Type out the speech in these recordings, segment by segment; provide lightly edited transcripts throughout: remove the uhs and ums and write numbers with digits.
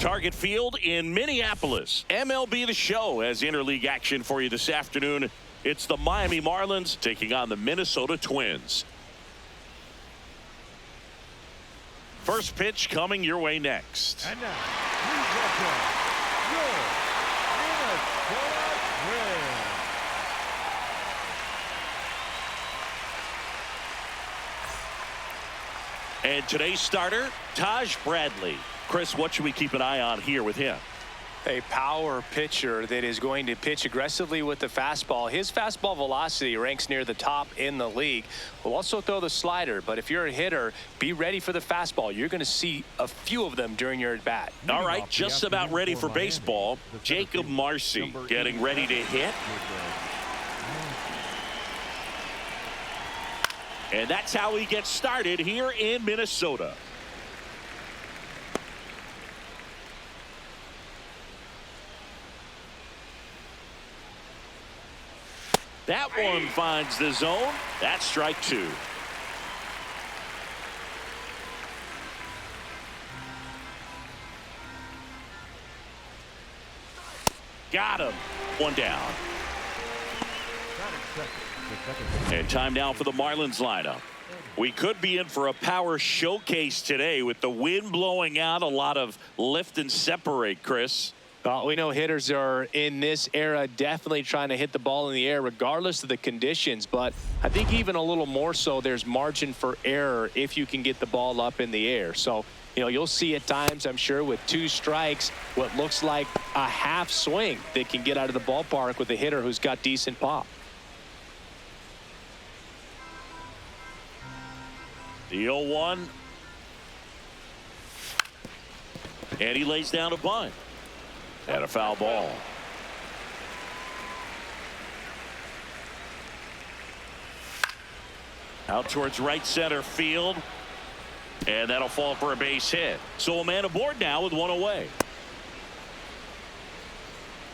Target Field in Minneapolis. MLB The Show has interleague action for you this afternoon. It's the Miami Marlins taking on the Minnesota Twins. First pitch coming your way next. And now, please welcome your Minnesota Twins. And today's starter, Taj Bradley. Chris, what should we keep an eye on here with him? A power pitcher that is going to pitch aggressively with the fastball. His fastball velocity ranks near the top in the league. Will also throw the slider, but if you're a hitter, be ready for the fastball. You're going to see a few of them during your at bat. All right, just about ready for baseball. Jacob Marcy getting ready to hit. And that's how he gets started here in Minnesota. That one finds the zone. That's strike two. Got him. One down. And time now for the Marlins lineup. We could be in for a power showcase today with the wind blowing out. A lot of lift and separate, Chris. We know hitters are in this era definitely trying to hit the ball in the air regardless of the conditions, but I think even a little more so there's margin for error if you can get the ball up in the air. So, you know, you'll see at times, I'm sure, with two strikes, what looks like a half swing that can get out of the ballpark with a hitter who's got decent pop. The 0-1. And he lays down a bunt. And a foul ball. Out towards right center field. And that'll fall for a base hit. So a man aboard now with one away.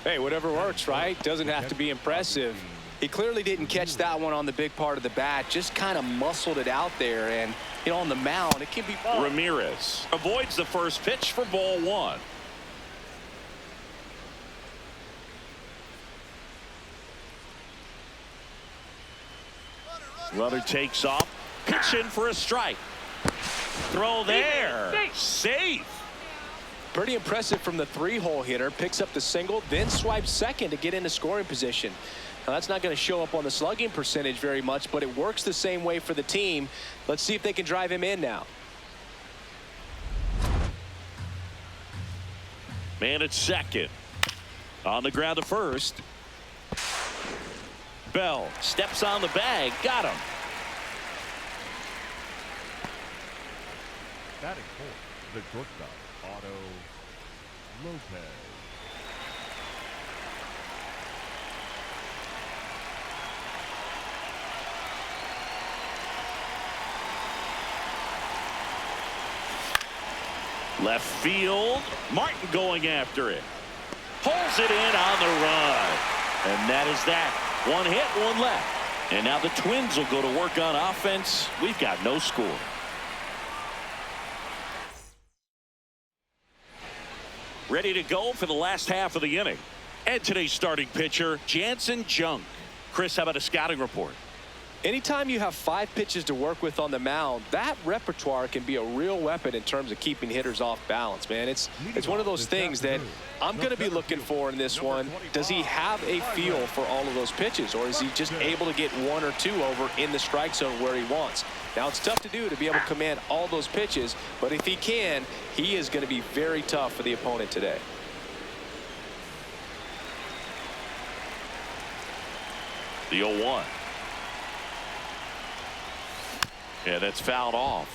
Hey, whatever works, right? Doesn't have to be impressive. He clearly didn't catch that one on the big part of the bat. Just kind of muscled it out there. And, you know, on the mound, it can be fun. Ramirez avoids the first pitch for ball one. Runner takes off. Pitch in for a strike. Throw there. Safe. Pretty impressive from the three-hole hitter. Picks up the single, then swipes second to get into scoring position. Now, that's not going to show up on the slugging percentage very much, but it works the same way for the team. Let's see if they can drive him in now. Man at second. On the ground to first. Bell steps on the bag. Got him. Batting fourth, the shortstop, Otto Lopez. Left field. Martin going after it. Pulls it in on the run. And that is that. One hit, one left. And now the Twins will go to work on offense. We've got no score. Ready to go for the last half of the inning. And today's starting pitcher, Jansen Junk. Chris, how about a scouting report? Anytime you have 5 pitches to work with on the mound, that repertoire can be a real weapon in terms of keeping hitters off balance, man. It's one of those things that I'm going to be looking for in this one. Does he have a feel for all of those pitches, or is he just able to get 1 or 2 over in the strike zone where he wants? Now, it's tough to do to be able to command all those pitches, but if he can, he is going to be very tough for the opponent today. The 0-1. Yeah, that's fouled off.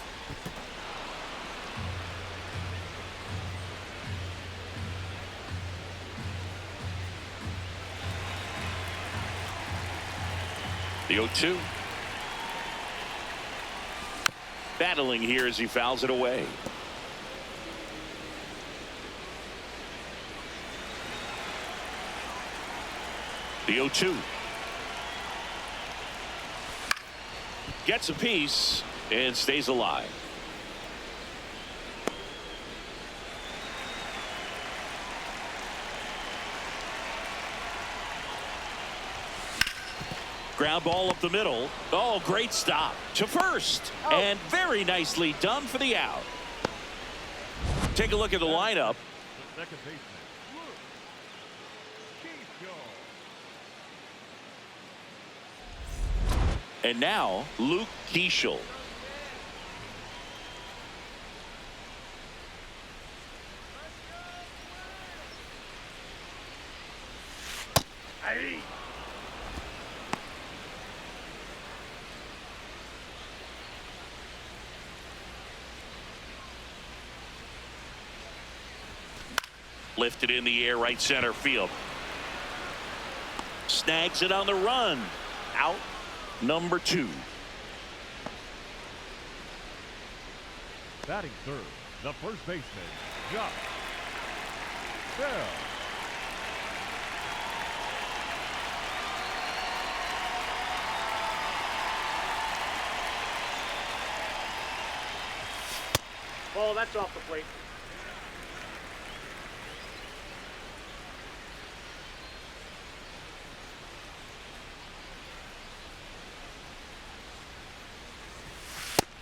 The 0-2. Battling here as he fouls it away. The 0-2. Gets a piece and stays alive. Ground ball up the middle. Oh, great stop to first. And very nicely done for the out. Take a look at the lineup. The second baseman, Luke. And now Luke Keeschel. Lifted in the air, right center field. Snags it on the run. Out number 2. Batting third, the first baseman, Josh Bell. Oh, that's off the plate.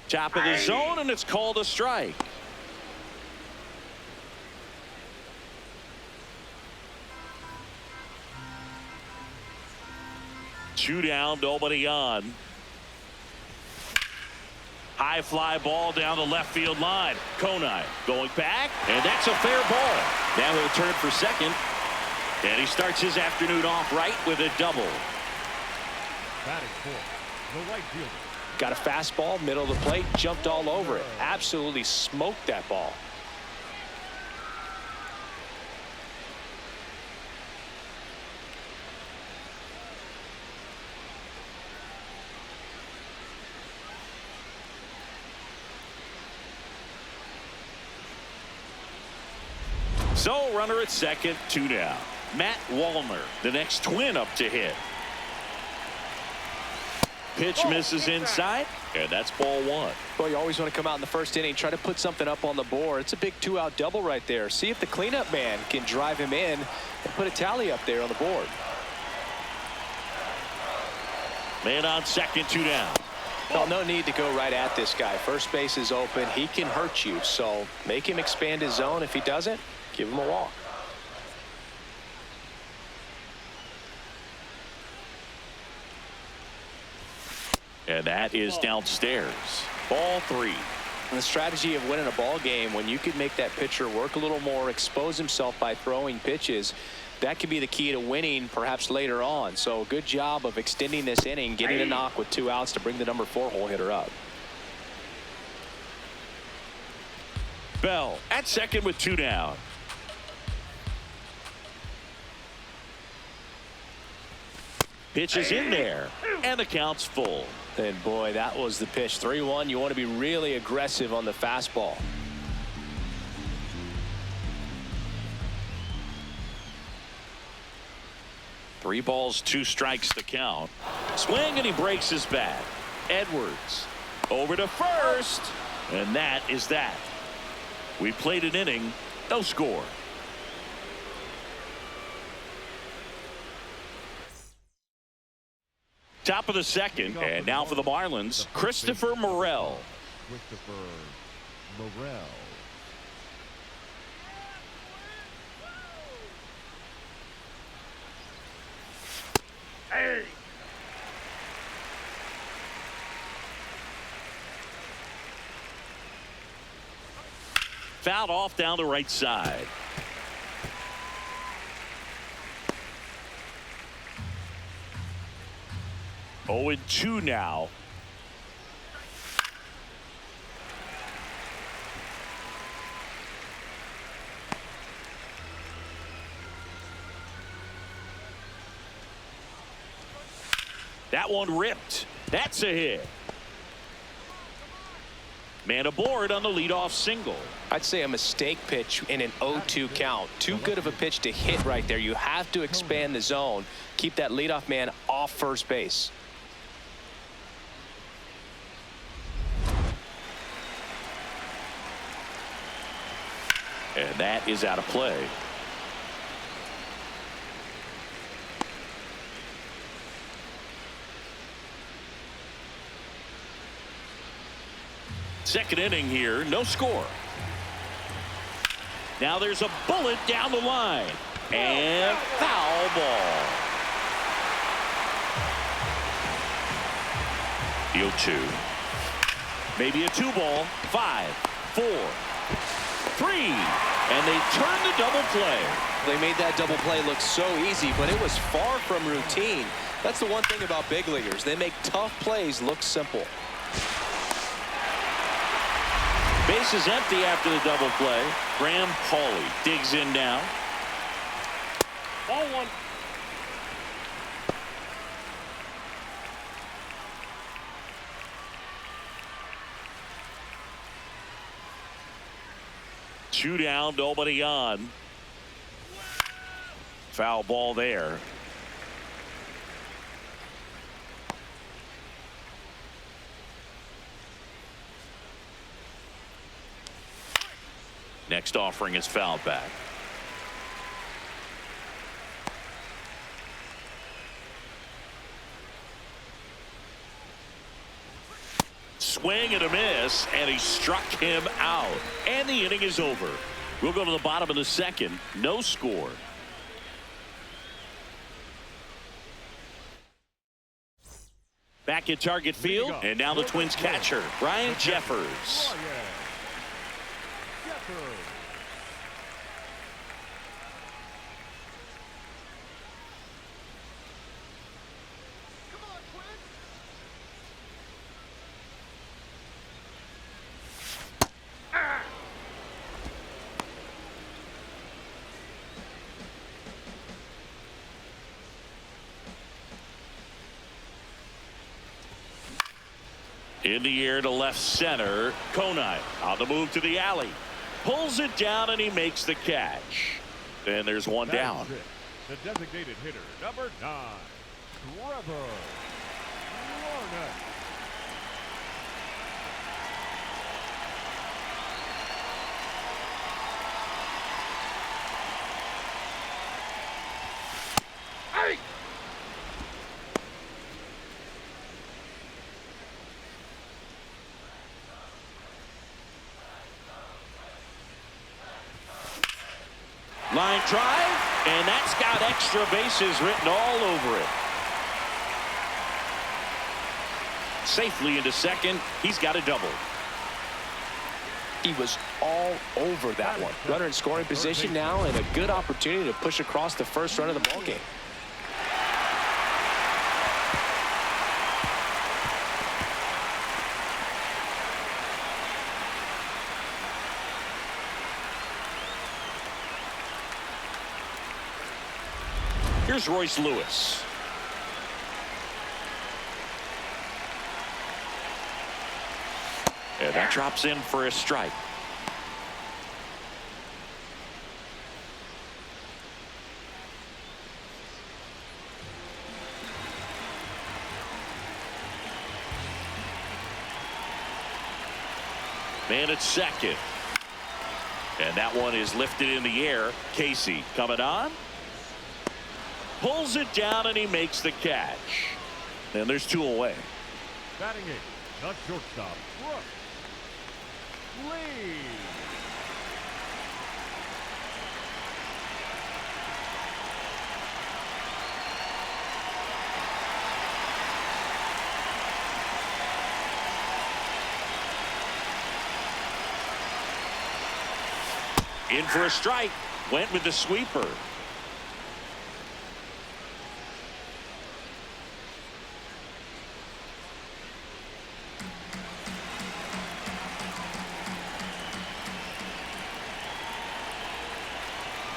Top of the zone, and it's called a strike. Two down, nobody on. High fly ball down the left field line. Conine going back, and that's a fair ball. Now he'll turn for second, and he starts his afternoon off right with a double. Batting fourth, the right fielder. Got a fastball, middle of the plate, jumped all over it. Absolutely smoked that ball. So runner at second, 2 down. Matt Wallner, the next Twin up to hit. Pitch misses inside, and that's ball 1. Well, you always want to come out in the first inning, try to put something up on the board. It's a big 2-out double right there. See if the cleanup man can drive him in and put a tally up there on the board. Man on second, 2 down. Well, no need to go right at this guy. First base is open. He can hurt you, so make him expand his zone. If he doesn't, give him a walk. And that is downstairs. Ball 3. And the strategy of winning a ball game, when you can make that pitcher work a little more, expose himself by throwing pitches, that could be the key to winning perhaps later on. So good job of extending this inning, getting a knock with 2 outs to bring the number 4 hole hitter up. Bell at second with 2 down. Pitch is in there, and the count's full. And boy, that was the pitch. 3-1. You want to be really aggressive on the fastball. Three balls, 2 strikes to count. Swing, and he breaks his bat. Edwards over to first, and that is that. We played an inning, no score. Top of the second, and now for the Marlins, Christopher Morel. Christopher Morel. Hey! Fouled off down the right side. Oh, and 2 now. That one ripped. That's a hit. Man aboard on the leadoff single. I'd say a mistake pitch in an 0-2 count. Too good of a pitch to hit right there. You have to expand the zone. Keep that leadoff man off first base. And that is out of play. Second inning here, no score. Now there's a bullet down the line. And foul ball. The 0-2. Maybe a 2-ball. 5, 4, 3. And they turn the double play. They made that double play look so easy, but it was far from routine. That's the one thing about big leaguers. They make tough plays look simple. Base is empty after the double play. Graham Pauley digs in now. Ball one. Two down, nobody on. Foul ball there. Next offering is fouled back. Swing and a miss, and he struck him out. And the inning is over. We'll go to the bottom of the second. No score. Back at Target Field, and now the Twins catcher, Ryan Jeffers. In the air to left center. Konai on the move to the alley. Pulls it down and he makes the catch. And there's one down. The designated hitter, number 9, Trevor Larnach. Line drive, and that's got extra bases written all over it. Safely into second. He's got a double. He was all over that one. Runner in scoring position now, and a good opportunity to push across the first run of the ballgame. Here's Royce Lewis. And that drops in for a strike. Man at second. And that one is lifted in the air. Casey coming on. Pulls it down and he makes the catch. And there's two away. Batting eighth, the shortstop, Brooks Lee. In for a strike. Went with the sweeper.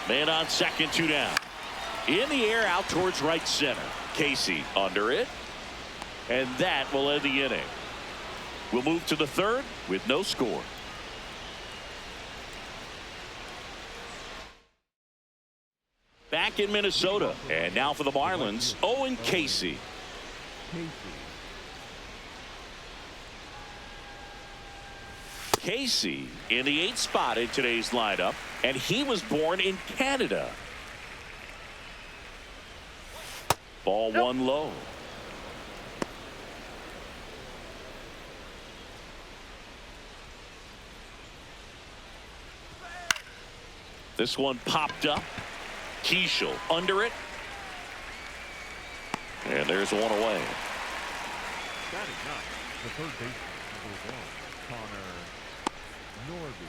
Man on second, two down. In the air out towards right center. Casey under it. And that will end the inning. We'll move to the third with no score. Back in Minnesota. And now for the Marlins, Owen Casey. Casey in the 8th spot in today's lineup, and he was born in Canada. Ball one low. This one popped up. Keishel under it. And there's one away. Batting ninth, the third baseman, Connor Norby.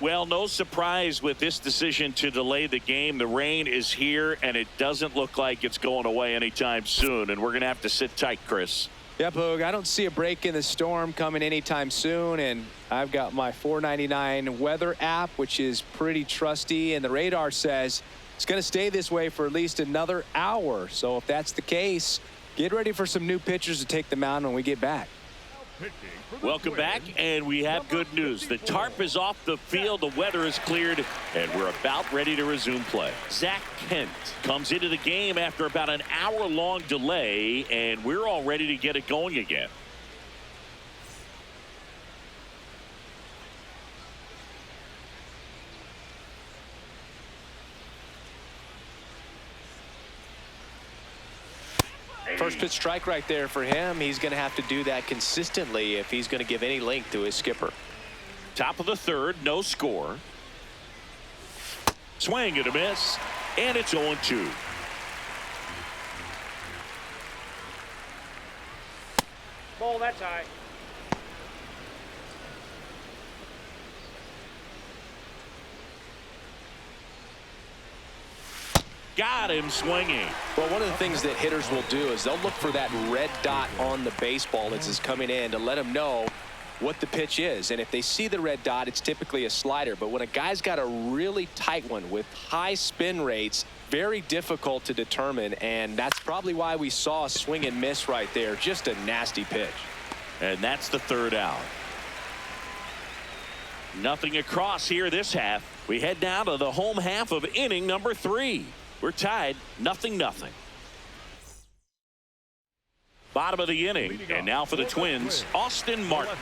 Well, no surprise with this decision to delay the game. The rain is here, and it doesn't look like it's going away anytime soon. And we're going to have to sit tight, Chris. Yep, Hoog, I don't see a break in the storm coming anytime soon, and I've got my 499 weather app, which is pretty trusty, and the radar says it's going to stay this way for at least another hour. So if that's the case, get ready for some new pitchers to take the mound when we get back. Welcome back, and we have good news. The tarp is off the field, the weather is cleared, and we're about ready to resume play. Zach Kent comes into the game after about an hour-long delay, and we're all ready to get it going again. First pitch strike right there for him. He's going to have to do that consistently if he's going to give any length to his skipper. Top of the third, no score. Swing and a miss, and it's 0-2. Ball, that's high. Got him swinging. Well, one of the things that hitters will do is they'll look for that red dot on the baseball as it's coming in to let them know what the pitch is. And if they see the red dot, it's typically a slider. But when a guy's got a really tight one with high spin rates, very difficult to determine. And that's probably why we saw a swing and miss right there. Just a nasty pitch. And that's the third out. Nothing across here this half. We head down to the home half of inning number 3. We're tied 0-0. Bottom of the inning, and now for the Twins, Austin Martin.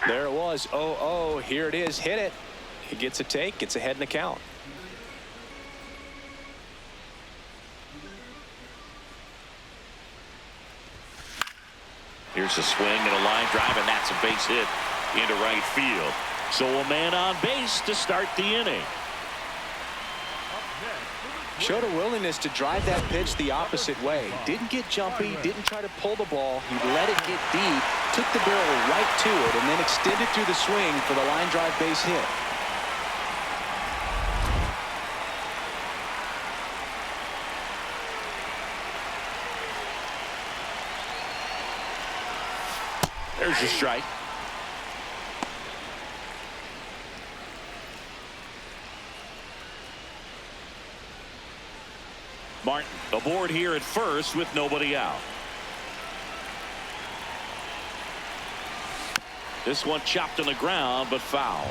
There it was. 0-0. Here it is. Hit it. He gets a take. Gets ahead in the count. Here's a swing and a line drive, and that's a base hit into right field. So a man on base to start the inning. Showed a willingness to drive that pitch the opposite way. Didn't get jumpy, didn't try to pull the ball. He let it get deep, took the barrel right to it, and then extended through the swing for the line drive base hit. There's a strike. Martin aboard here at first with nobody out. This one chopped on the ground, but foul.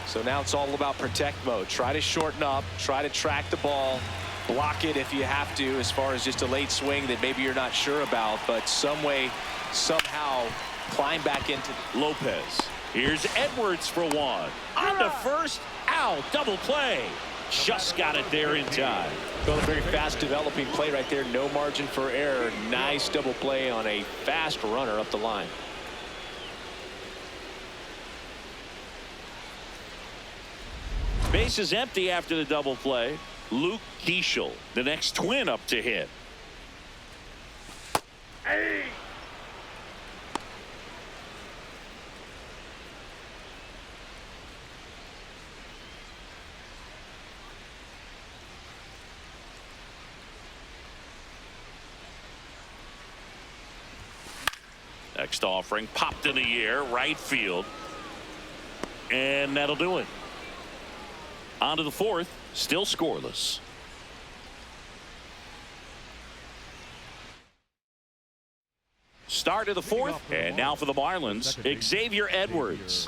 So now it's all about protect mode. Try to shorten up, try to track the ball, block it if you have to, as far as just a late swing that maybe you're not sure about, but some way, somehow climb back into Lopez. Here's Edwards for one. On to first, out, double play. Just got it there in time. Well, a very fast developing play right there. No margin for error. Nice double play on a fast runner up the line. Base is empty after the double play. Luke Keishel, the next Twin up to hit. Hey. Next offering popped in the air, right field. And that'll do it. On to the fourth, still scoreless. Start of the fourth, and now for the Marlins, Xavier Edwards.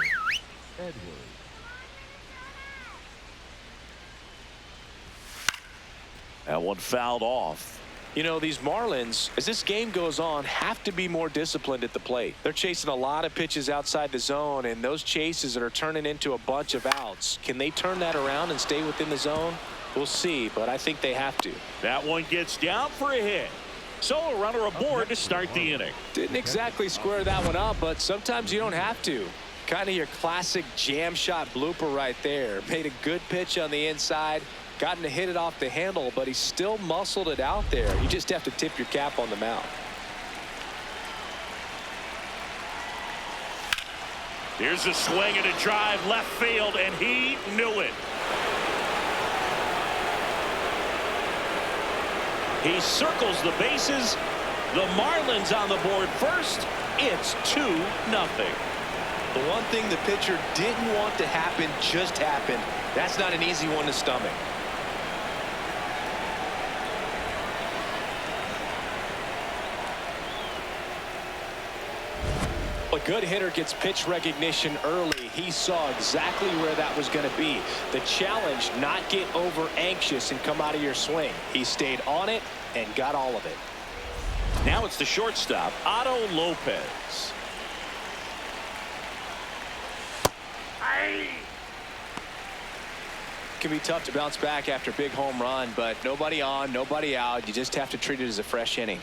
That one fouled off. You know, these Marlins, as this game goes on, have to be more disciplined at the plate. They're chasing a lot of pitches outside the zone, and those chases that are turning into a bunch of outs. Can they turn that around and stay within the zone? We'll see, but I think they have to. That one gets down for a hit. So a runner aboard to start the inning. Didn't exactly square that one up, but sometimes you don't have to. Kind of your classic jam shot blooper right there. Made a good pitch on the inside. Gotten to hit it off the handle, but he still muscled it out there. You just have to tip your cap on the mound. Here's a swing and a drive left field, and he knew it. He circles the bases. The Marlins on the board first. It's 2-0. The one thing the pitcher didn't want to happen just happened. That's not an easy one to stomach. A good hitter gets pitch recognition early. He saw exactly where that was going to be. The challenge, not get over anxious and come out of your swing. He stayed on it and got all of it. Now it's the shortstop, Otto Lopez. It can be tough to bounce back after a big home run, but nobody on, nobody out. You just have to treat it as a fresh inning.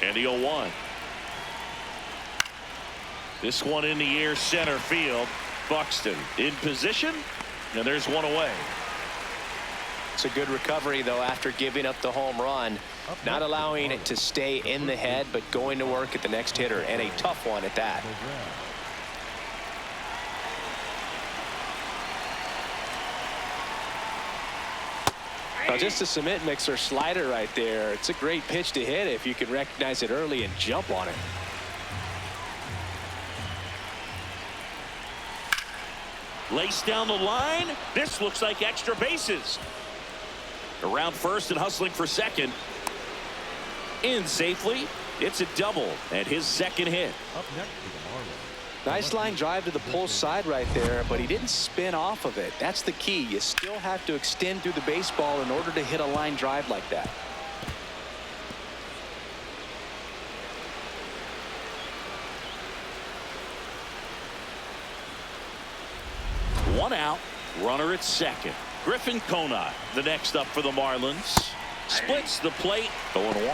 And the 0-1. This one in the air, center field. Buxton in position, and there's one away. It's a good recovery, though, after giving up the home run. Not allowing it to stay in the head, but going to work at the next hitter, and a tough one at that. Now, just a cement mixer slider right there. It's a great pitch to hit if you can recognize it early and jump on it. Laced down the line. This looks like extra bases. Around first and hustling for second. In safely. It's a double and his second hit. Up next to the Marlins. Nice line drive to the pull side right there, but he didn't spin off of it. That's the key. You still have to extend through the baseball in order to hit a line drive like that. One out, runner at second. Griffin Conant, the next up for the Marlins. Splits the plate, 0-1.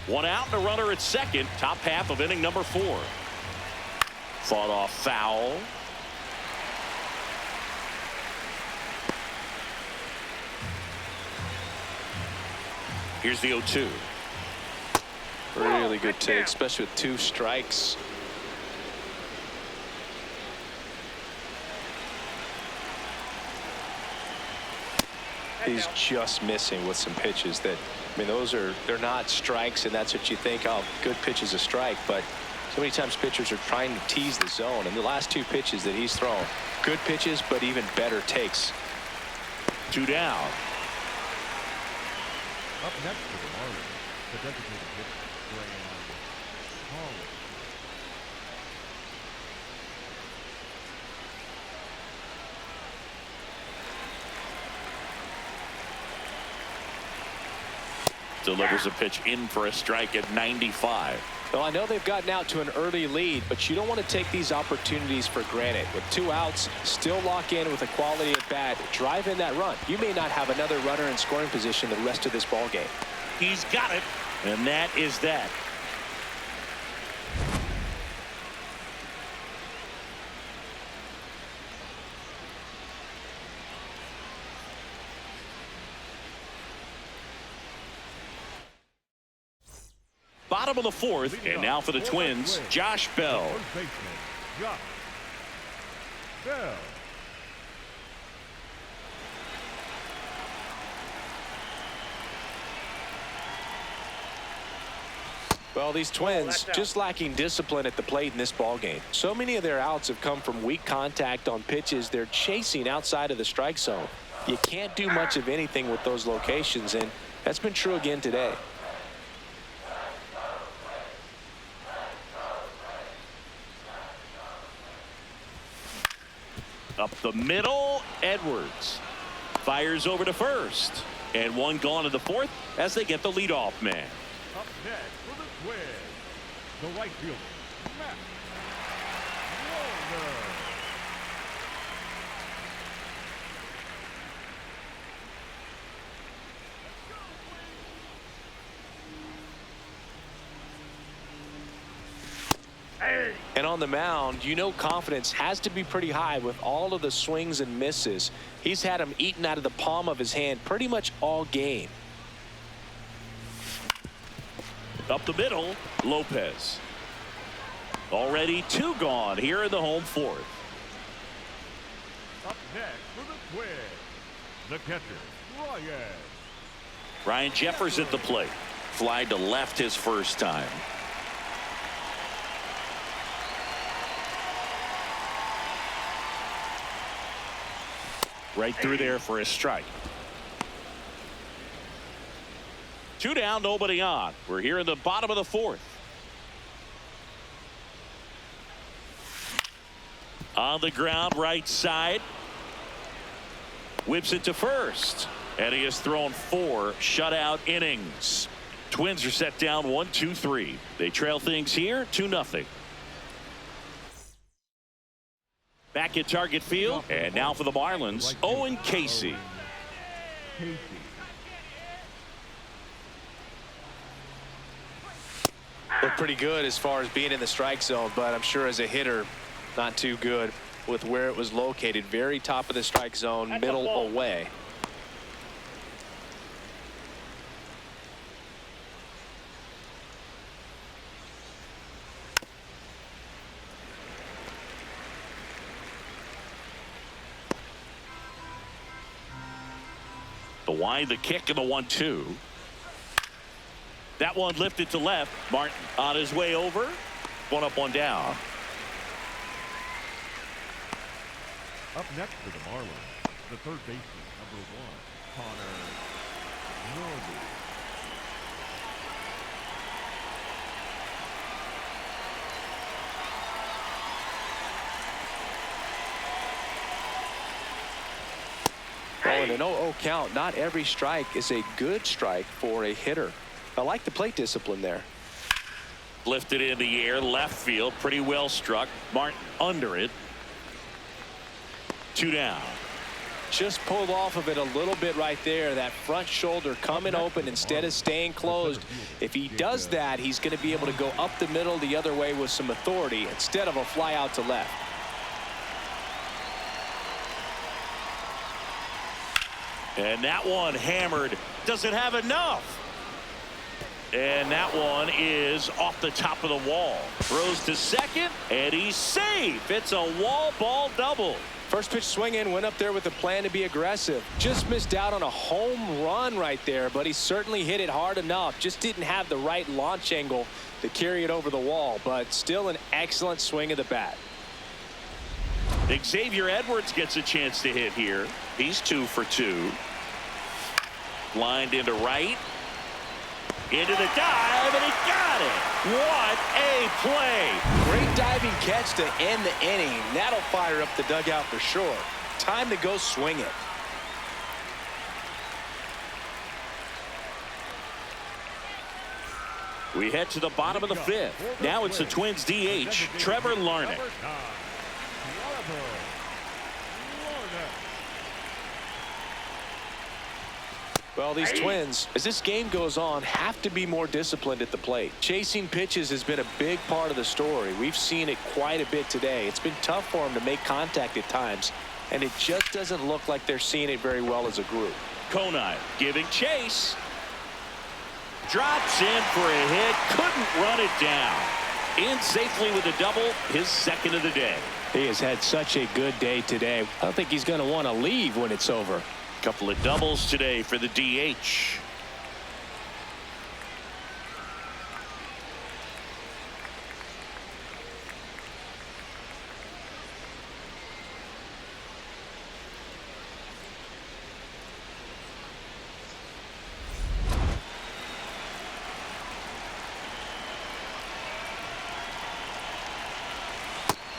One out and a runner at second. Top half of inning number 4. Fought off foul. Here's the 0-2. Really good take, especially with 2 strikes. He's just missing with some pitches that, I mean, they're not strikes, and that's what you think, oh, good pitch is a strike, but so many times pitchers are trying to tease the zone, and the last 2 pitches that he's thrown, good pitches, but even better takes. 2 down. Up next to the Marlins, the designated hitter, Harley. Delivers a pitch in for a strike at 95. Well, I know they've gotten out to an early lead, but you don't want to take these opportunities for granted. With 2 outs, still lock in with a quality at bat, drive in that run. You may not have another runner in scoring position the rest of this ball game. He's got it, and that is that. Bottom of the 4th, and now for the Twins, Josh Bell. First baseman, Josh Bell. Well, these Twins just lacking discipline at the plate in this ball game. So many of their outs have come from weak contact on pitches they're chasing outside of the strike zone. You can't do much of anything with those locations, and that's been true again today. Up the middle, Edwards fires over to first, and one gone to the 4th as they get the leadoff man. Up next for the Twins, the right fielder, Matt Wall. And on the mound, you know confidence has to be pretty high with all of the swings and misses. He's had them eaten out of the palm of his hand pretty much all game. Up the middle, Lopez. Already 2 gone here in the home fourth. Up next for the Twins, the catcher, Ryan Jeffers at the plate. Fly to left his first time. Right through there for a strike. 2 down, nobody on. We're here in the bottom of the fourth. On the ground, right side. Whips it to first. And he has thrown 4 shutout innings. Twins are set down 1-2-3. They trail things here 2-0. Back at Target Field. And now for the Marlins, Owen Casey. Looked pretty good as far as being in the strike zone, but I'm sure as a hitter, not too good with where it was located. Very top of the strike zone, middle away. The wind, the kick, and the 1-2. That one lifted to left. Martin on his way over. 1 up, 1 down. Up next for the Marlins, the third baseman, number 1, Connor Norby. Oh, and an 0-0 count. Not every strike is a good strike for a hitter. I like the plate discipline there. Lifted in the air, left field, pretty well struck. Martin under it. 2 down. Just pulled off of it a little bit right there. That front shoulder coming open instead of staying closed. If he does that, he's going to be able to go up the middle the other way with some authority instead of a fly out to left. And that one hammered. Doesn't have enough. And that one is off the top of the wall. Throws to second, and he's safe. It's a wall ball double. First pitch swing in, went up there with a plan to be aggressive. Just missed out on a home run right there, but he certainly hit it hard enough. Just didn't have the right launch angle to carry it over the wall, but still an excellent swing of the bat. Xavier Edwards gets a chance to hit here. He's 2 for 2. Lined into right. Into the dive, and he got it. What a play. Great diving catch to end the inning. That'll fire up the dugout for sure. Time to go swing it. We head to the bottom of the 5th. Now it's the Twins DH, Trevor Larnach. Well, these Twins, as this game goes on, have to be more disciplined at the plate. Chasing pitches has been a big part of the story. We've seen it quite a bit today. It's been tough for them to make contact at times, and it just doesn't look like they're seeing it very well as a group. Conine giving chase. Drops in for a hit. Couldn't run it down. In safely with a double, his second of the day. He has had such a good day today. I don't think he's going to want to leave when it's over. Couple of doubles today for the DH.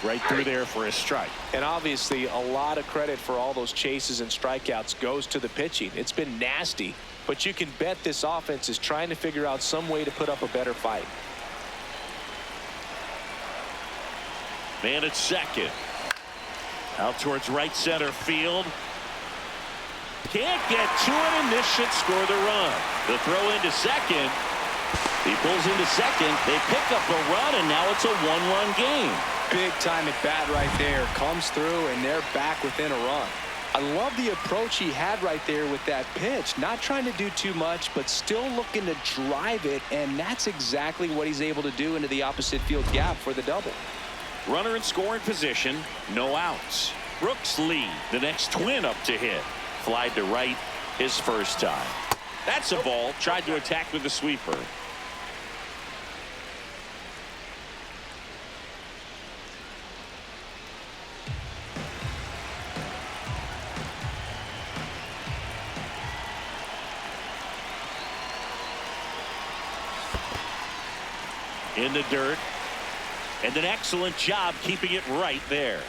Right through there for a strike. And obviously a lot of credit for all those chases and strikeouts goes to the pitching. It's been nasty, but you can bet this offense is trying to figure out some way to put up a better fight. Man at second. Out towards right center field. Can't get to it, and this should score the run. The throw into second. He pulls into second. They pick up a run, and now it's a one-run game. Big time at bat right there. Comes through, and they're back within a run. I love the approach he had right there with that pitch. Not trying to do too much, but still looking to drive it, and that's exactly what he's able to do into the opposite field gap for the double. Runner in scoring position, no outs. Brooks lead. The next Twin up to hit. Flied to right his first time. That's a ball. Tried to attack with the sweeper. In the dirt. And an excellent job keeping it right there.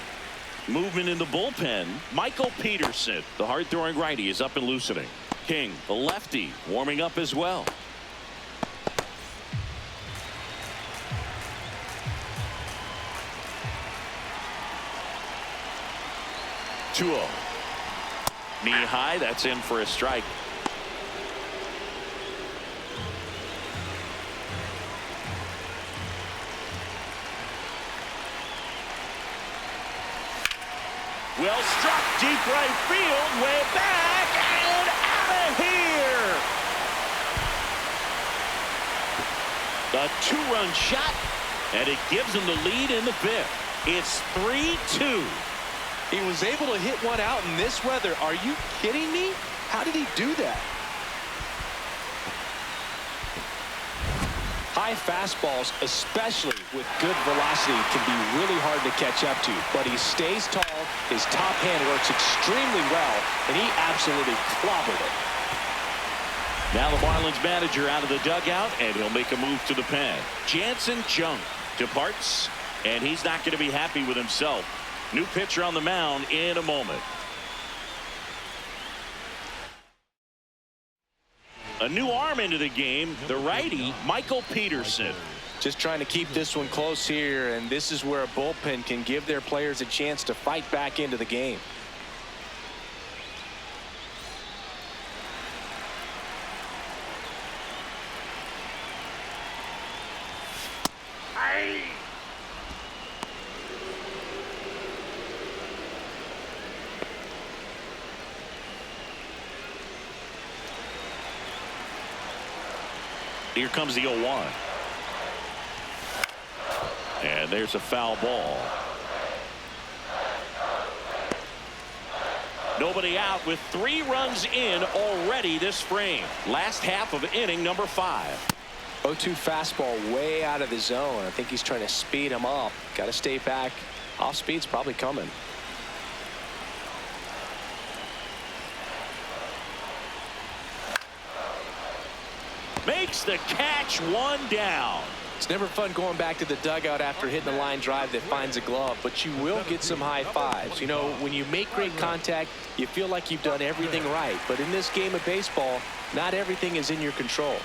Movement in the bullpen. Michael Peterson, the hard-throwing righty, is up and loosening. King, the lefty, warming up as well. 2-0. Knee high, that's in for a strike. Well struck, deep right field, way back, and out of here. A two-run shot, and it gives them the lead in the fifth. It's 3-2. He was able to hit one out in this weather. Are you kidding me? How did he do that? High fastballs, especially with good velocity, can be really hard to catch up to. But he stays tall. His top hand works extremely well, and he absolutely clobbered it. Now the Marlins manager out of the dugout, and he'll make a move to the pen. Jansen Junk departs, and he's not going to be happy with himself. New pitcher on the mound in a moment. A new arm into the game, the righty, Michael Peterson. Just trying to keep this one close here, and this is where a bullpen can give their players a chance to fight back into the game. Here comes the 0-1. And there's a foul ball. Nobody out with 3 runs in already this frame. Last half of inning number 5. 0-2 fastball way out of the zone. I think he's trying to speed him up. Got to stay back. Off speed's probably coming. Makes the catch, 1 down. It's never fun going back to the dugout after hitting a line drive that finds a glove, but you will get some high fives. You know, when you make great contact, you feel like you've done everything right. But in this game of baseball, not everything is in your control.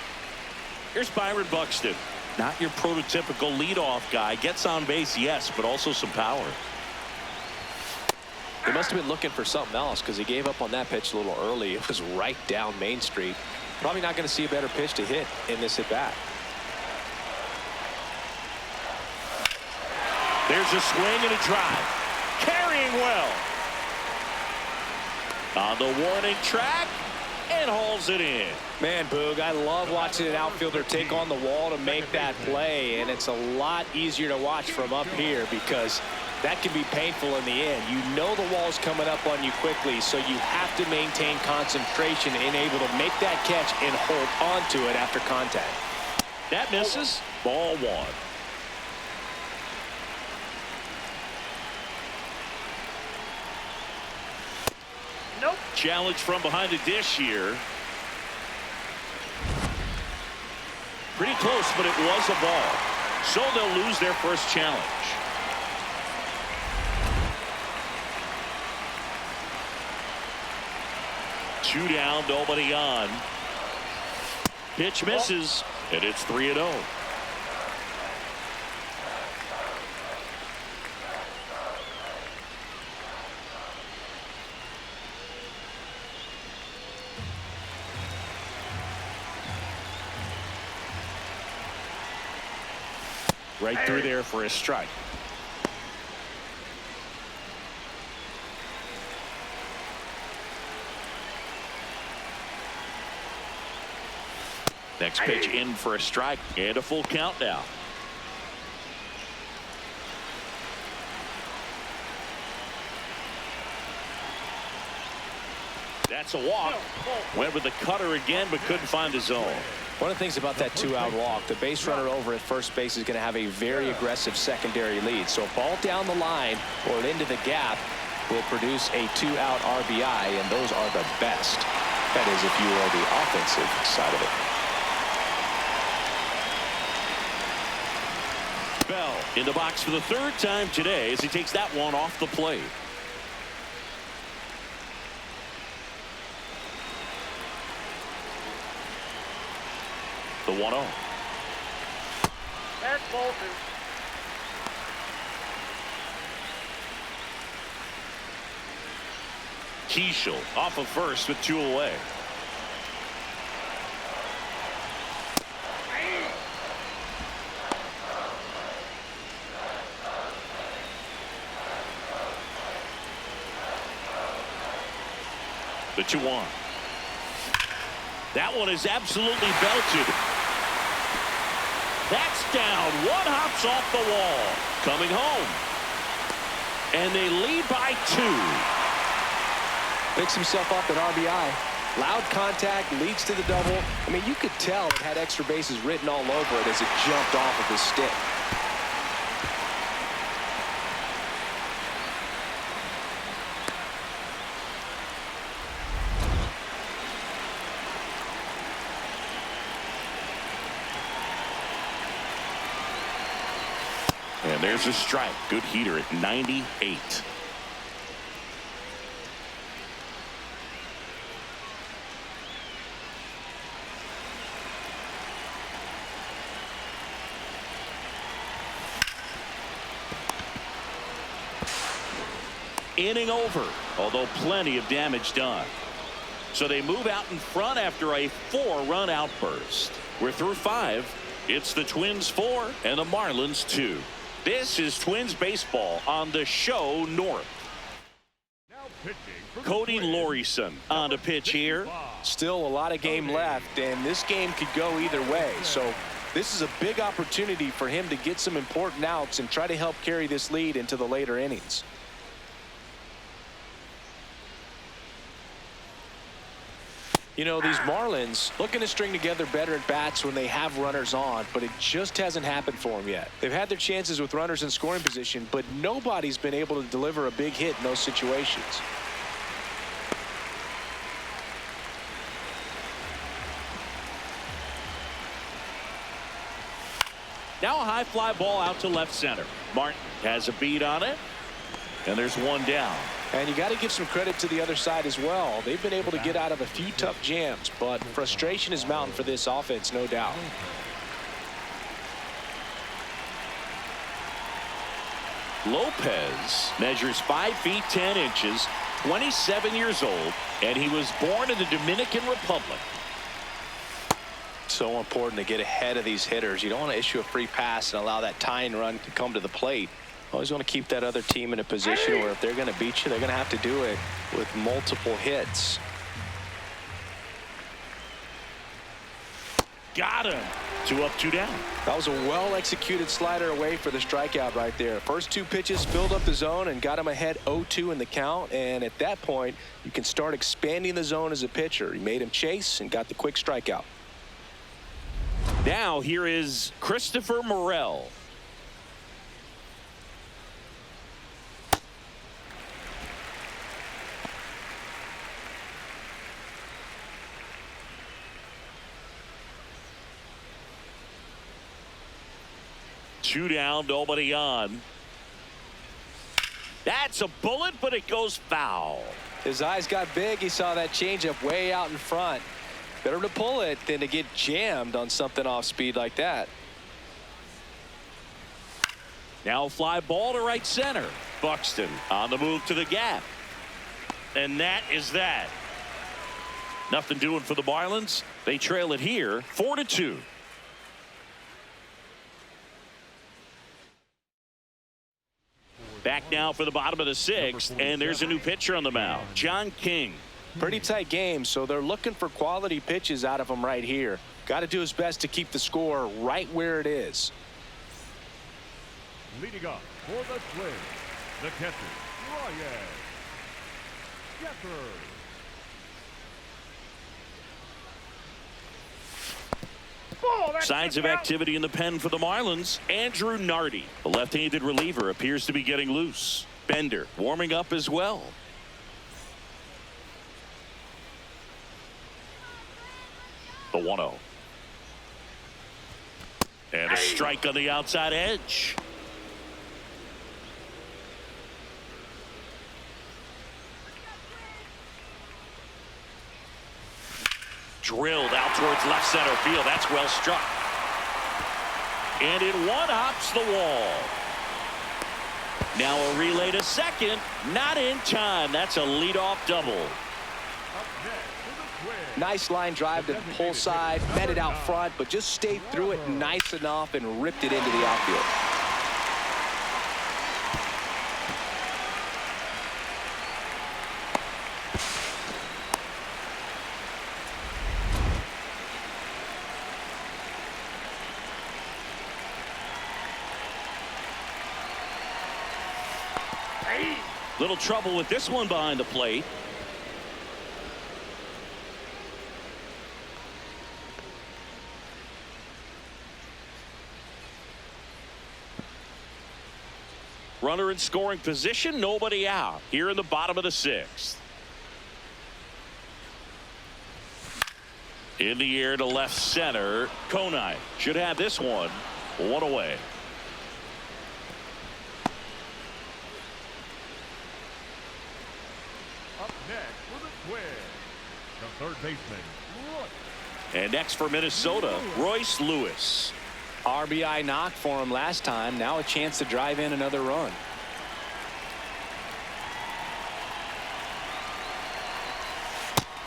Here's Byron Buxton. Not your prototypical leadoff guy. Gets on base, yes, but also some power. He must have been looking for something else because he gave up on that pitch a little early. It was right down Main Street. Probably not going to see a better pitch to hit in this at bat. There's a swing and a drive. Carrying well. On the warning track and hauls it in. Man, Boog, I love watching an outfielder take on the wall to make that play, and it's a lot easier to watch from up here because that can be painful in the end. You know the wall's coming up on you quickly, so you have to maintain concentration and able to make that catch and hold on to it after contact. That misses. Ball 1. Nope. Challenge from behind the dish here. Pretty close, but it was a ball. So they'll lose their first challenge. Two down, nobody on. Pitch misses, and it's 3-0. Right through there for a strike. Next pitch in for a strike and a full count now. That's a walk. Went with the cutter again, but couldn't find the zone. One of the things about that two-out walk, the base runner over at first base is going to have a very aggressive secondary lead. So a ball down the line or into the gap will produce a two-out RBI, and those are the best. That is, if you are the offensive side of it. Bell in the box for the third time today as he takes that one off the plate. The 1-0. That's Bolton. Keishel off of first with 2 away. The 2-1. That one is absolutely belted. That's down. One hops off the wall. Coming home. And they lead by 2. Picks himself up at RBI. Loud contact, leads to the double. I mean, you could tell it had extra bases written all over it as it jumped off of his stick. And there's a strike. Good heater at 98. Inning over, although plenty of damage done. So they move out in front after a 4-run outburst. We're through 5. It's the Twins 4 and the Marlins 2. This is Twins baseball on the show North. Now pitching for the Cody Twins, Lorieson on the pitch here. Still a lot of game left, and this game could go either way. So this is a big opportunity for him to get some important outs and try to help carry this lead into the later innings. You know, these Marlins looking to string together better at bats when they have runners on, but it just hasn't happened for them yet. They've had their chances with runners in scoring position, but nobody's been able to deliver a big hit in those situations. Now a high fly ball out to left center. Martin has a beat on it, and there's one down. And you got to give some credit to the other side as well. They've been able to get out of a few tough jams, but frustration is mounting for this offense, no doubt. Lopez measures 5 feet 10 inches, 27 years old, and he was born in the Dominican Republic. So important to get ahead of these hitters. You don't want to issue a free pass and allow that tying run to come to the plate. Always want to keep that other team in a position where if they're going to beat you, they're going to have to do it with multiple hits. Got him. 2 up, 2 down. That was a well-executed slider away for the strikeout right there. First 2 pitches filled up the zone and got him ahead 0-2 in the count. And at that point, you can start expanding the zone as a pitcher. He made him chase and got the quick strikeout. Now here is Christopher Morel. Two down, nobody on. That's a bullet, but it goes foul. His eyes got big. He saw that changeup way out in front. Better to pull it than to get jammed on something off speed like that. Now fly ball to right center. Buxton on the move to the gap. And that is that. Nothing doing for the Marlins. They trail it here 4-2. Back now for the bottom of the sixth, and there's a new pitcher on the mound, John King. Pretty tight game, so they're looking for quality pitches out of him right here. Got to do his best to keep the score right where it is. Leading up for the Twins, the catcher, R1G15. Signs of activity in the pen for the Marlins. Andrew Nardi, the left-handed reliever, appears to be getting loose. Bender warming up as well. The 1-0. And a strike on the outside edge. Drilled out towards left center field. That's well struck. And it one-hops the wall. Now a relay to second. Not in time. That's a leadoff double. Nice line drive to the pull side. Met it out front, but just stayed through it nice enough and ripped it into the outfield. Little trouble with this one behind the plate. Runner in scoring position, nobody out here in the bottom of the sixth. In the air to left center. Konai should have this one. One away. Up next for the Twins, the third baseman, Royce. And next for Minnesota, Royce Lewis. RBI knock for him last time. Now a chance to drive in another run.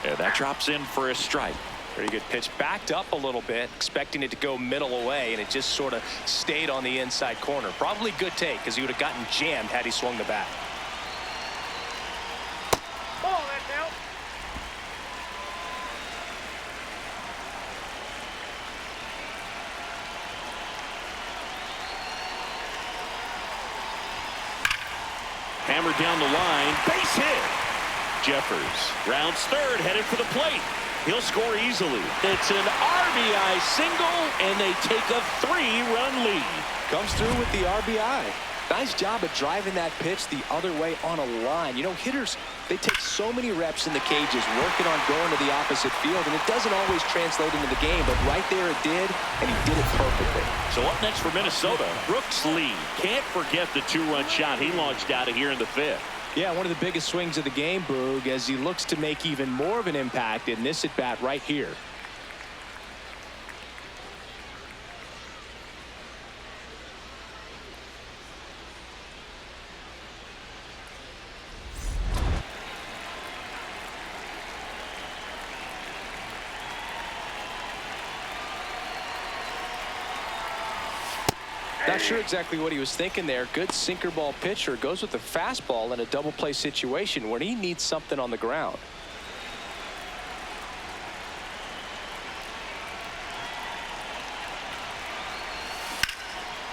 And that drops in for a strike. Pretty good pitch. Backed up a little bit, expecting it to go middle away, and it just sort of stayed on the inside corner. Probably good take, because he would have gotten jammed had he swung the bat. Ball, that's out. Hammered down the line, base hit. Jeffers rounds third, headed for the plate. He'll score easily. It's an RBI single, and they take a 3-run lead. Comes through with the RBI. Nice job at driving that pitch the other way on a line. You know, hitters, they take so many reps in the cages working on going to the opposite field, and it doesn't always translate into the game, but right there it did, and he did it perfectly. So up next for Minnesota, Brooks Lee. Can't forget the 2-run shot he launched out of here in the fifth. Yeah, one of the biggest swings of the game, Boog, as he looks to make even more of an impact in this at-bat right here. Not sure exactly what he was thinking there. Good sinker ball pitcher goes with the fastball in a double play situation when he needs something on the ground.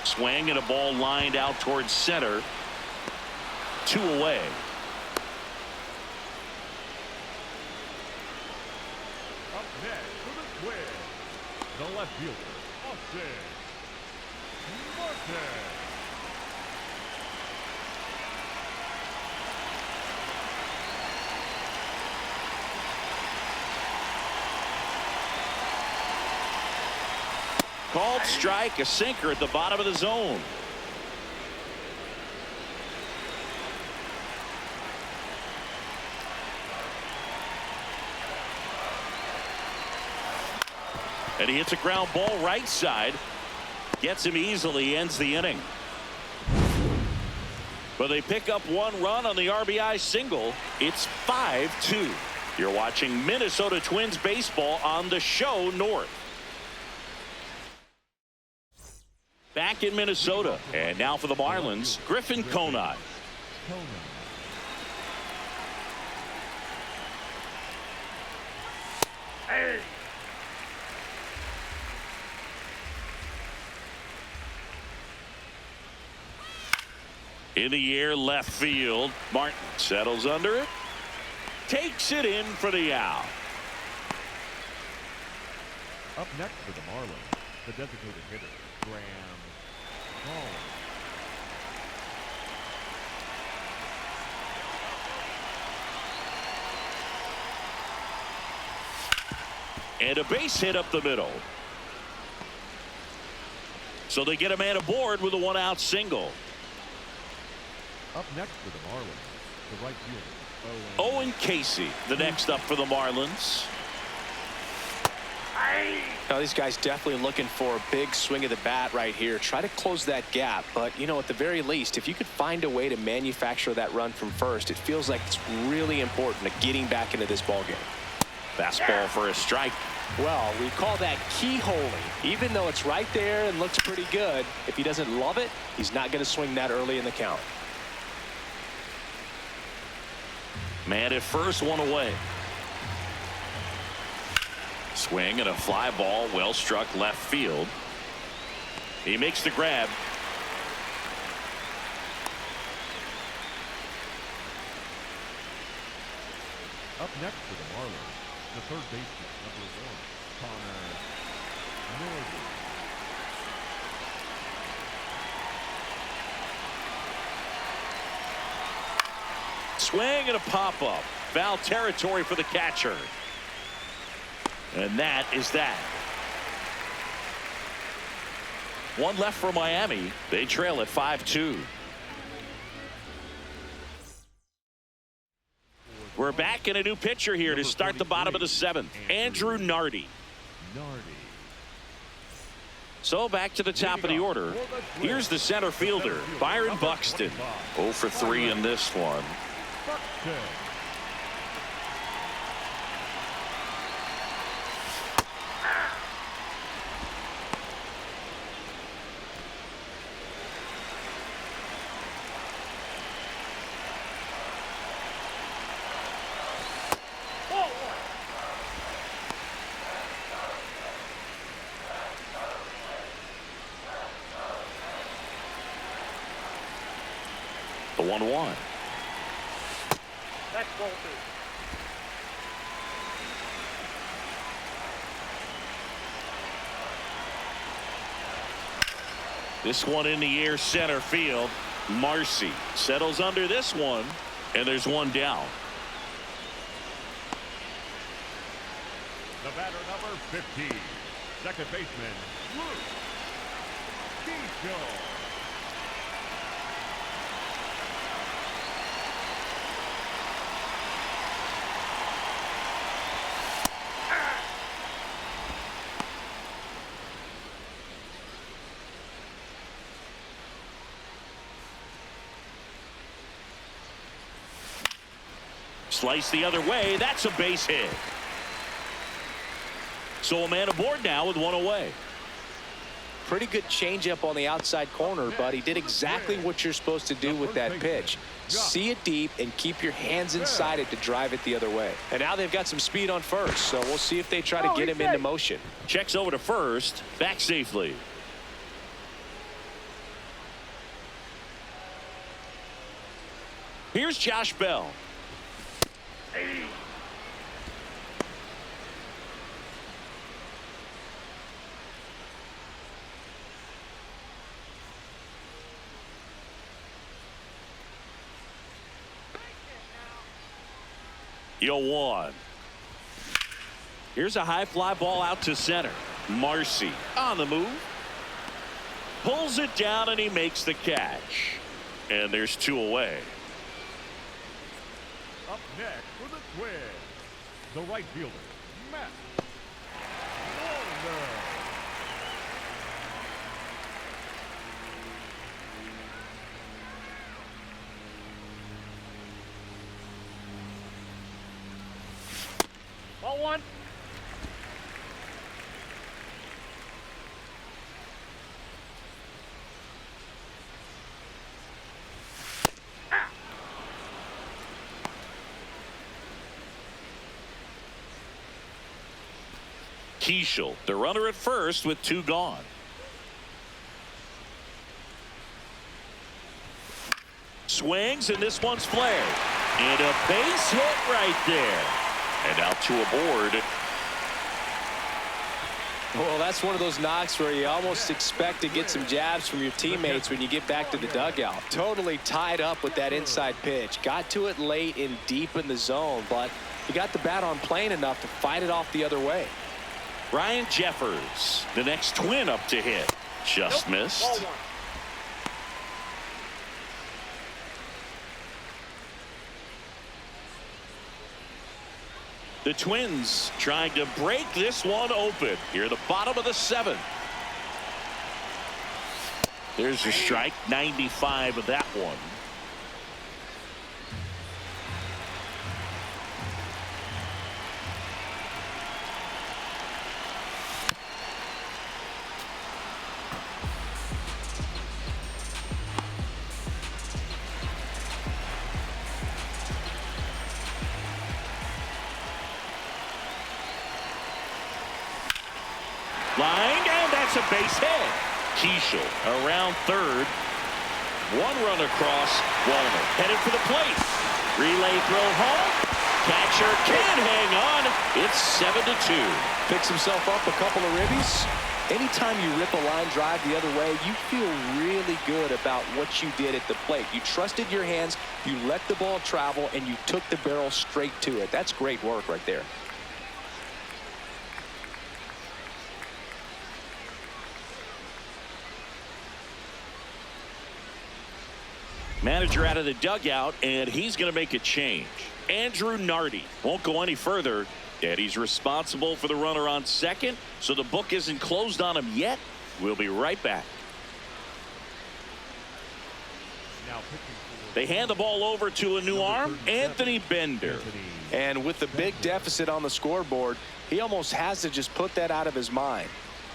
Swing and a ball lined out towards center. 2 away. Up next for the Twins, the left fielder, Austin Martin. Called strike, a sinker at the bottom of the zone. And he hits a ground ball right side. Gets him easily, ends the inning. But they pick up 1 run on the RBI single. It's 5-2. You're watching Minnesota Twins baseball on the show North. Back in Minnesota. And now for the Marlins, Griffin Conant. Hey. In the air, left field. Martin settles under it. Takes it in for the out. Up next for the Marlins, the designated hitter, Graham Hall. And a base hit up the middle. So they get a man aboard with a one-out single. Up next for the Marlins, the right fielder, Owen Casey, the next up for the Marlins. Now these guys definitely looking for a big swing of the bat right here. Try to close that gap, but you know, at the very least, if you could find a way to manufacture that run from first, it feels like it's really important to getting back into this ball game. Fastball for a strike. Well, we call that keyholing. Even though it's right there and looks pretty good, if he doesn't love it, he's not going to swing that early in the count. Man at first, one away. Swing and a fly ball, well struck left field. He makes the grab. Up next for the Marlins, the third baseman, number 1, Connor Norwood. Swing and a pop-up. Foul territory for the catcher. And that is that. One left for Miami. They trail at 5-2. We're back in a new pitcher here to start the bottom of the 7th. Andrew Nardi. So back to the top of the order. Here's the center fielder, Byron Buxton. 0 for 3 in this one. The 1-1. That's ball 2. This one in the air, center field. Marcy settles under this one, and there's one down. The batter, number 15, second baseman, Luke Keisho. Slice the other way. That's a base hit. So a man aboard now with one away. Pretty good changeup on the outside corner, but he did exactly what you're supposed to do with that pitch. See it deep and keep your hands inside it to drive it the other way. And now they've got some speed on first, so we'll see if they try to get him into motion. Checks over to first, back safely. Here's Josh Bell. Yo, 1. Here's a high fly ball out to center. Marcy on the move. Pulls it down and he makes the catch. And there's 2 away. Up next for the Twins, the right fielder, Matt Wallner. Ball 1. Keishel, the runner at first with 2 gone. Swings, and this one's flared. And a base hit right there. And now 2 aboard. Well, that's one of those knocks where you almost expect to get some jabs from your teammates when you get back to the dugout. Totally tied up with that inside pitch. Got to it late and deep in the zone, but he got the bat on plane enough to fight it off the other way. Ryan Jeffers, the next Twin up to hit. Just missed. The Twins trying to break this one open here at the bottom of the 7th. There's a strike, 95 of that one. Lined, and that's a base hit. Keishel around third. 1 run across. Wallner headed for the plate. Relay throw home. Catcher can't hang on. It's 7-2. Picks himself up a couple of ribbies. Anytime you rip a line drive the other way, you feel really good about what you did at the plate. You trusted your hands, you let the ball travel, and you took the barrel straight to it. That's great work right there. Manager out of the dugout, and he's going to make a change. Andrew Nardi won't go any further, and he's responsible for the runner on second, so the book isn't closed on him yet. We'll be right back. They hand the ball over to a new arm, Anthony Bender. And with the big deficit on the scoreboard, he almost has to just put that out of his mind.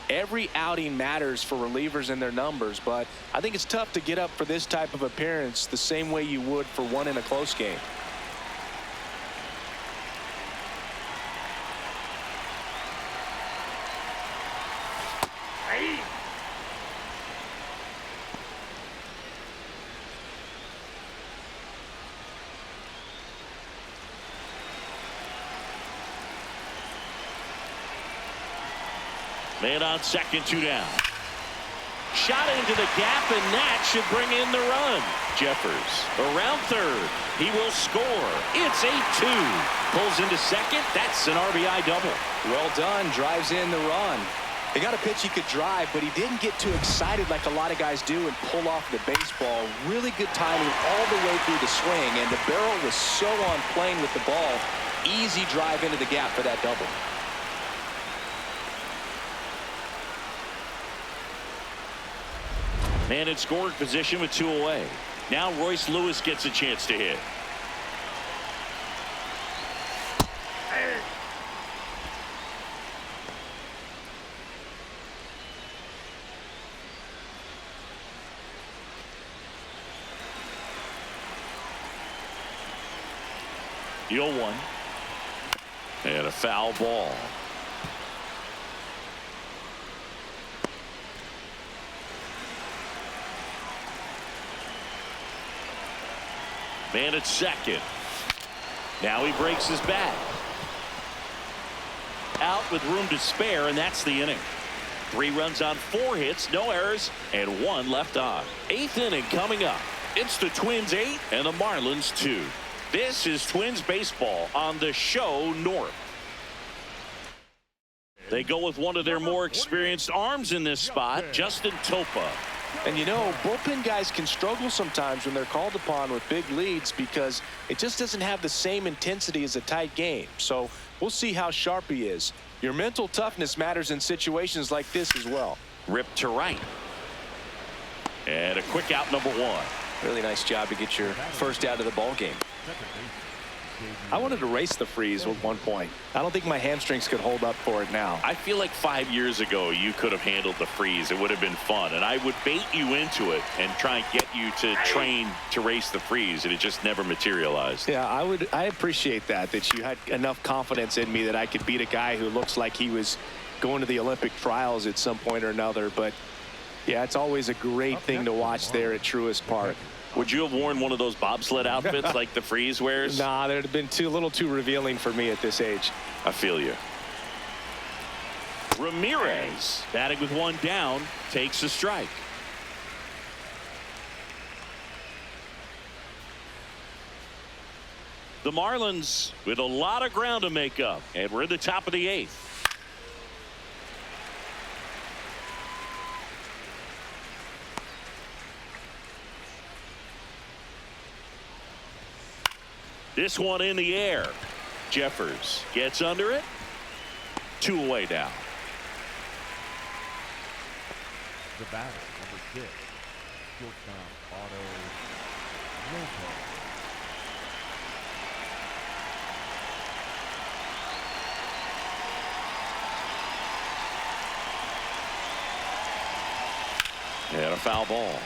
Every outing matters for relievers and their numbers, but I think it's tough to get up for this type of appearance the same way you would for one in a close game. Man on second, 2 down. Shot into the gap, and that should bring in the run. Jeffers around third. He will score. It's 8-2. Pulls into second. That's an RBI double. Well done. Drives in the run. He got a pitch he could drive, but he didn't get too excited like a lot of guys do and pull off the baseball. Really good timing all the way through the swing, and the barrel was so on plane with the ball. Easy drive into the gap for that double. Man in scoring position with 2 away. Now Royce Lewis gets a chance to hit. The 0-1. And a foul ball. Man at second. Now he breaks his back. Out with room to spare, and that's the inning. 3 runs on 4 hits, no errors, and 1 left on. 8th inning coming up. It's the Twins 8 and the Marlins 2. This is Twins baseball on the show North. They go with one of their more experienced arms in this spot, Justin Topa. And you know, bullpen guys can struggle sometimes when they're called upon with big leads because it just doesn't have the same intensity as a tight game. So we'll see how sharp he is. Your mental toughness matters in situations like this as well. Ripped to right. And a quick out, number 1. Really nice job to get your first out of the ball game. I wanted to race the freeze at one point. I don't think my hamstrings could hold up for it now. I feel like 5 years ago you could have handled the freeze. It would have been fun, and I would bait you into it and try and get you to train to race the freeze, and it just never materialized. Yeah, I appreciate that you had enough confidence in me that I could beat a guy who looks like he was going to the Olympic trials at some point or another. But yeah, it's always a great thing to watch there at Truist Park. Would you have worn one of those bobsled outfits like the Freeze wears? Nah, that'd have been a little too revealing for me at this age. I feel you. Ramirez, batting with one down, takes a strike. The Marlins with a lot of ground to make up, and we're in the top of the 8th. This one in the air. Jeffers gets under it. 2 away now. The batter, number 6, shortstop Otto Lopez. And a foul ball.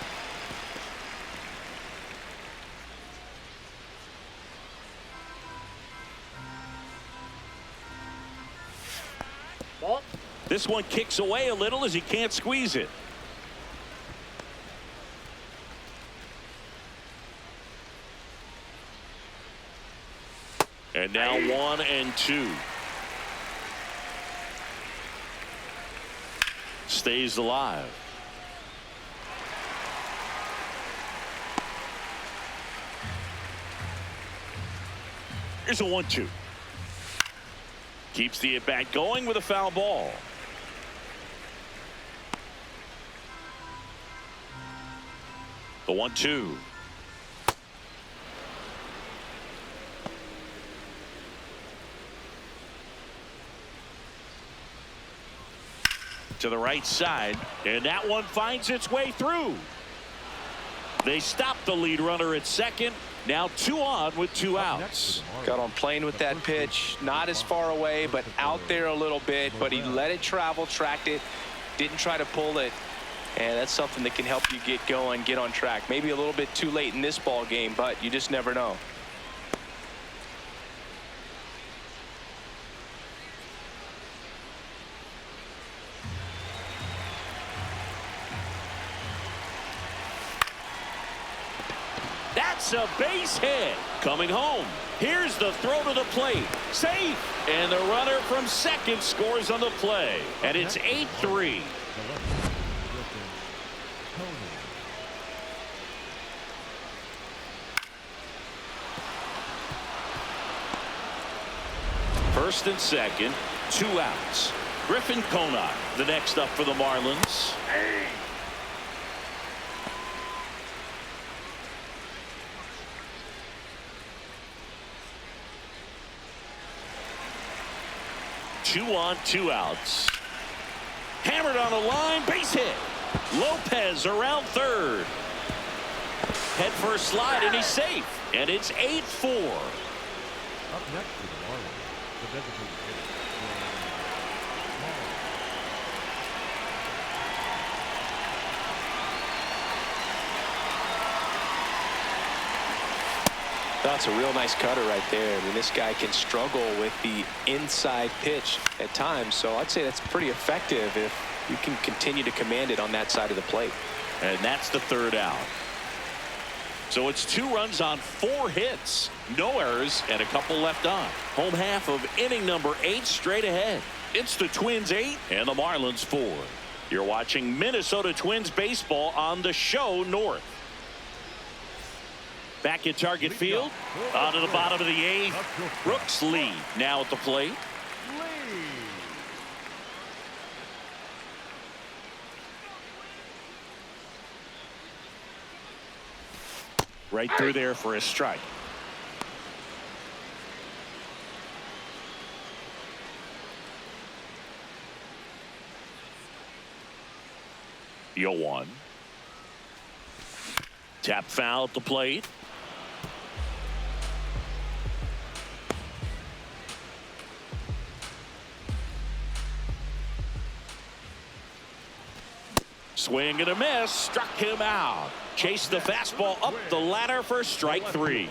Ball. This one kicks away a little as he can't squeeze it. And now 1-2. Stays alive. Here's a 1-2. Keeps the at-bat going with a foul ball. The 1-2. To the right side, and that one finds its way through. They stop the lead runner at second. Now 2 on with 2 outs. Got on playing with that pitch, not as far away, but out there a little bit, but he let it travel, tracked it, didn't try to pull it, and that's something that can help you get going, get on track. Maybe a little bit too late in this ball game, but you just never know. That's a base hit. Coming home. Here's the throw to the plate. Safe. And the runner from second scores on the play. And it's 8-3. First and second, 2 outs. Griffin Conant, the next up for the Marlins. Two on, 2 outs. Hammered on the line, base hit. Lopez around third. Head first slide, and he's safe. And it's 8-4. Up next for the Marlins, the designated hitter. That's a real nice cutter right there. I mean, this guy can struggle with the inside pitch at times, so I'd say that's pretty effective if you can continue to command it on that side of the plate. And that's the 3rd out. So it's 2 runs on 4 hits, no errors, and a couple left on. Home half of inning number 8 straight ahead. It's the Twins 8 and the Marlins 4. You're watching Minnesota Twins baseball on the show North. Back at Target Field, on to the bottom of the 8th. Brooks Lee now at the plate. Right through there for a strike. The 0-1. Tap foul at the plate. Swing and a miss, struck him out. Chased the fastball up the ladder for strike 3.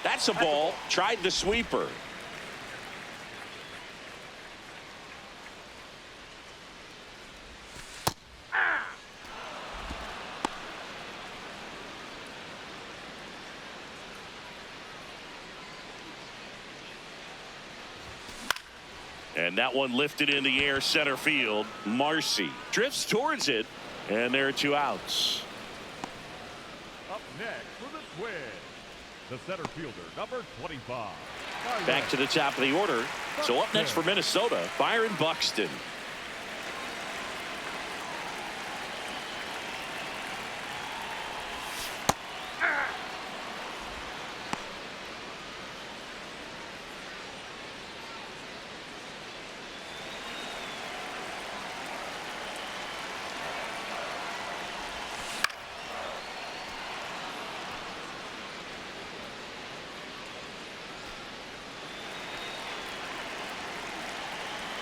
That's a ball. Tried the sweeper. And that one lifted in the air center field. Marcy drifts towards it, and there are 2 outs. Up next for the Twins, the center fielder, number 25. Back to the top of the order. So up next for Minnesota, Byron Buxton.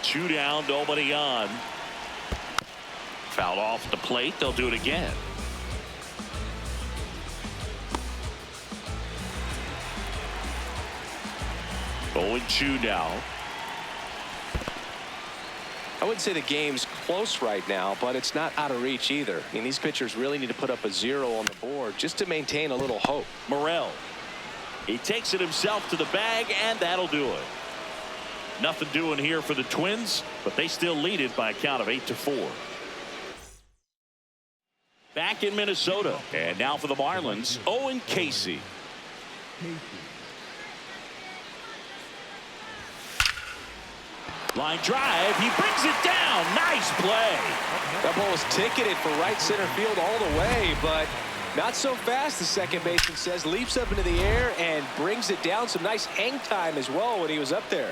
Two down, nobody on. Fouled off the plate. They'll do it again. Going 2 now. I wouldn't say the game's close right now, but it's not out of reach either. I mean, these pitchers really need to put up a 0 on the board just to maintain a little hope. Morel. He takes it himself to the bag, and that'll do it. Nothing doing here for the Twins, but they still lead it by a count of 8-4. Back in Minnesota, and now for the Marlins, Owen Casey. Line drive, he brings it down. Nice play. That ball was ticketed for right center field all the way, but not so fast, the second baseman says. Leaps up into the air and brings it down. Some nice hang time as well when he was up there.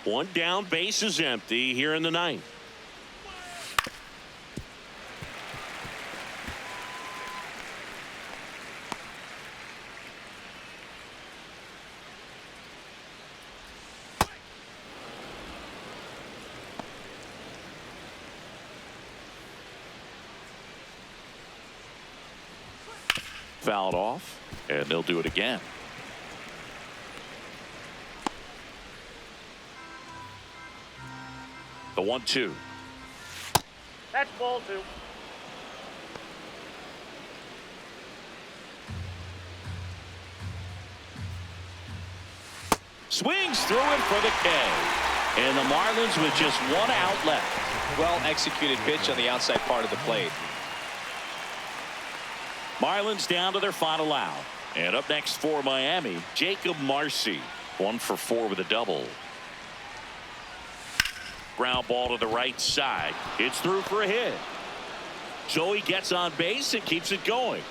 One down, base is empty here in the 9th. Fouled off, and they'll do it again. The 1-2. That's ball 2. Swings through it for the K. And the Marlins with just 1 out left. Well executed pitch on the outside part of the plate. Marlins down to their final out. And up next for Miami, Jacob Marcy. 1 for 4 with a double. Ground ball to the right side. It's through for a hit. So he gets on base and keeps it going.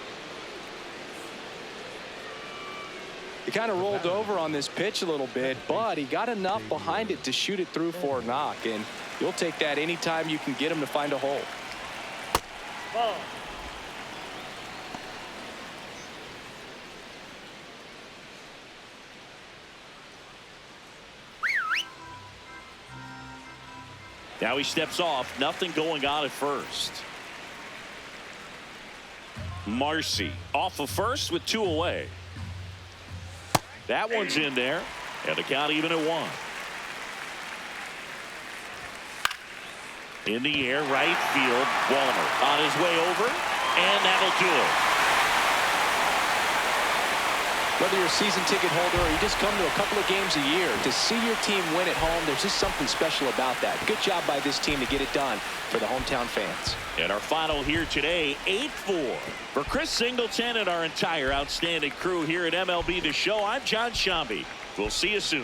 He kind of rolled over on this pitch a little bit, but he got enough behind it to shoot it through for a knock, and you'll take that anytime you can get him to find a hole. Ball. Now he steps off. Nothing going on at first. Marcy off of first with 2 away. That one's in there, and the count even at 1. In the air, right field. Walner on his way over, and that'll do it. Whether you're a season ticket holder or you just come to a couple of games a year, to see your team win at home, there's just something special about that. Good job by this team to get it done for the hometown fans. And our final here today, 8-4. For Chris Singleton and our entire outstanding crew here at MLB The Show, I'm John Shambi. We'll see you soon.